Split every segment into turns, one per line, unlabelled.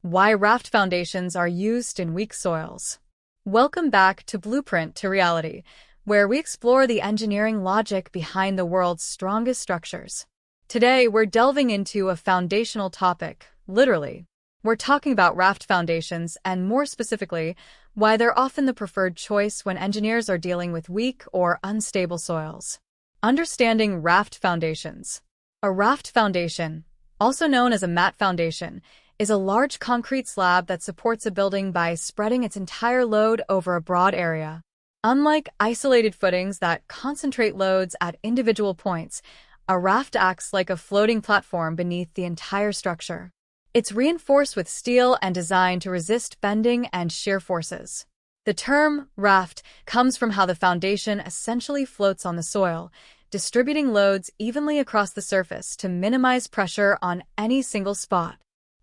Why raft foundations are used in weak soils. Welcome back to Blueprint to Reality, where we explore the engineering logic behind the world's strongest structures. Today, we're delving into a foundational topic, literally. We're talking about raft foundations and, more specifically, why they're often the preferred choice when engineers are dealing with weak or unstable soils. Understanding raft foundations. A raft foundation, also known as a mat foundation, is a large concrete slab that supports a building by spreading its entire load over a broad area. Unlike isolated footings that concentrate loads at individual points, a raft acts like a floating platform beneath the entire structure. It's reinforced with steel and designed to resist bending and shear forces. The term raft comes from how the foundation essentially floats on the soil, distributing loads evenly across the surface to minimize pressure on any single spot.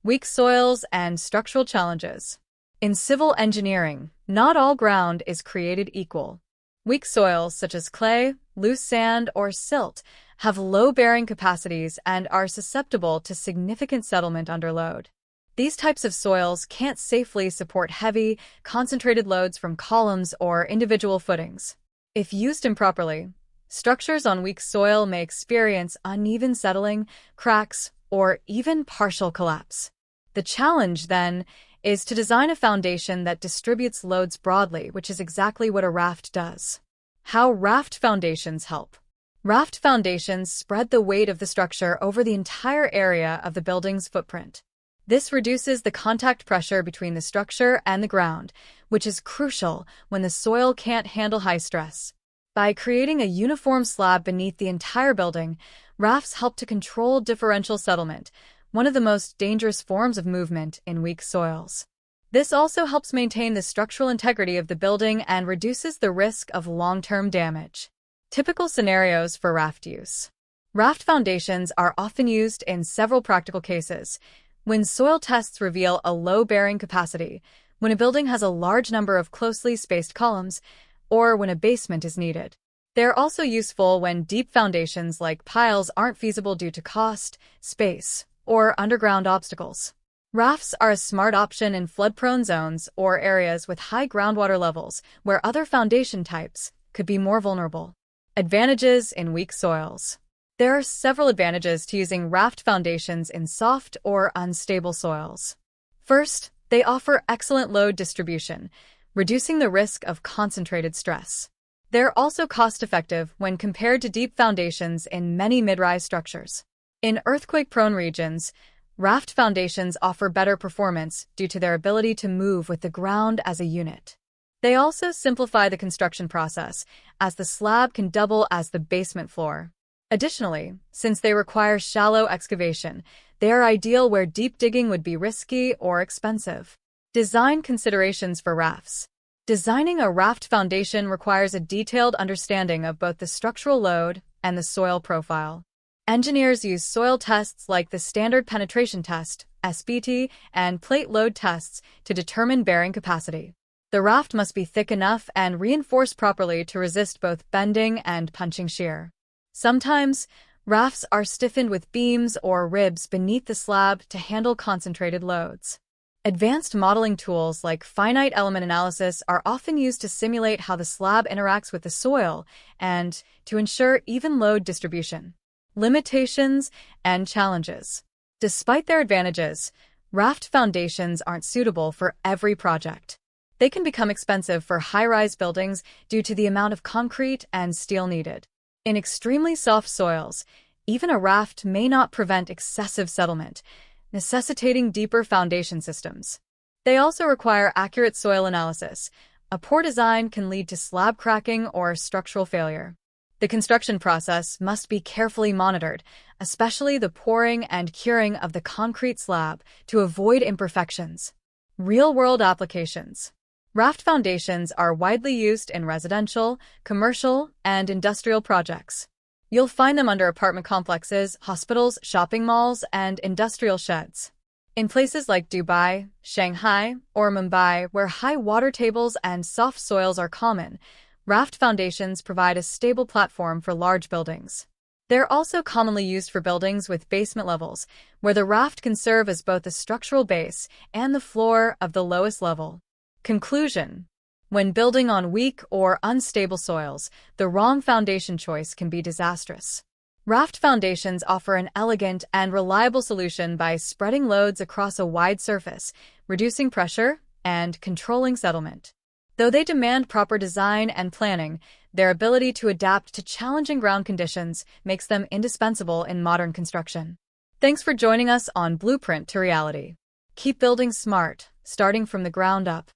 Weak soils and structural challenges. In civil engineering, not all ground is created equal. Weak soils such as clay, loose sand, or silt have low bearing capacities and are susceptible to significant settlement under load. These types of soils can't safely support heavy, concentrated loads from columns or individual footings. If used improperly, structures on weak soil may experience uneven settling, cracks, or even partial collapse. The challenge, then, is to design a foundation that distributes loads broadly, which is exactly what a raft does. How raft foundations help. Raft foundations spread the weight of the structure over the entire area of the building's footprint. This reduces the contact pressure between the structure and the ground, which is crucial when the soil can't handle high stress. By creating a uniform slab beneath the entire building, rafts help to control differential settlement, one of the most dangerous forms of movement in weak soils. This also helps maintain the structural integrity of the building and reduces the risk of long-term damage. Typical scenarios for raft use. Raft foundations are often used in several practical cases: when soil tests reveal a low bearing capacity, when a building has a large number of closely spaced columns, or when a basement is needed. They're also useful when deep foundations like piles aren't feasible due to cost, space, or underground obstacles. Rafts are a smart option in flood-prone zones or areas with high groundwater levels where other foundation types could be more vulnerable. Advantages in weak soils. There are several advantages to using raft foundations in soft or unstable soils. First, they offer excellent load distribution, reducing the risk of concentrated stress. They're also cost-effective when compared to deep foundations in many mid-rise structures. In earthquake-prone regions, raft foundations offer better performance due to their ability to move with the ground as a unit. They also simplify the construction process, as the slab can double as the basement floor. Additionally, since they require shallow excavation, they are ideal where deep digging would be risky or expensive. Design considerations for rafts. Designing a raft foundation requires a detailed understanding of both the structural load and the soil profile. Engineers use soil tests like the Standard Penetration Test, SPT, and plate load tests to determine bearing capacity. The raft must be thick enough and reinforced properly to resist both bending and punching shear. Sometimes, rafts are stiffened with beams or ribs beneath the slab to handle concentrated loads. Advanced modeling tools like finite element analysis are often used to simulate how the slab interacts with the soil and to ensure even load distribution. Limitations and challenges. Despite their advantages, raft foundations aren't suitable for every project. They can become expensive for high-rise buildings due to the amount of concrete and steel needed. In extremely soft soils, even a raft may not prevent excessive settlement, necessitating deeper foundation systems. They also require accurate soil analysis. A poor design can lead to slab cracking or structural failure. The construction process must be carefully monitored, especially the pouring and curing of the concrete slab, to avoid imperfections. Real-world applications. Raft foundations are widely used in residential, commercial, and industrial projects. You'll find them under apartment complexes, hospitals, shopping malls, and industrial sheds. In places like Dubai, Shanghai, or Mumbai, where high water tables and soft soils are common, raft foundations provide a stable platform for large buildings. They're also commonly used for buildings with basement levels, where the raft can serve as both the structural base and the floor of the lowest level. Conclusion: when building on weak or unstable soils, the wrong foundation choice can be disastrous. Raft foundations offer an elegant and reliable solution by spreading loads across a wide surface, reducing pressure, and controlling settlement. Though they demand proper design and planning, their ability to adapt to challenging ground conditions makes them indispensable in modern construction. Thanks for joining us on Blueprint to Reality. Keep building smart, starting from the ground up.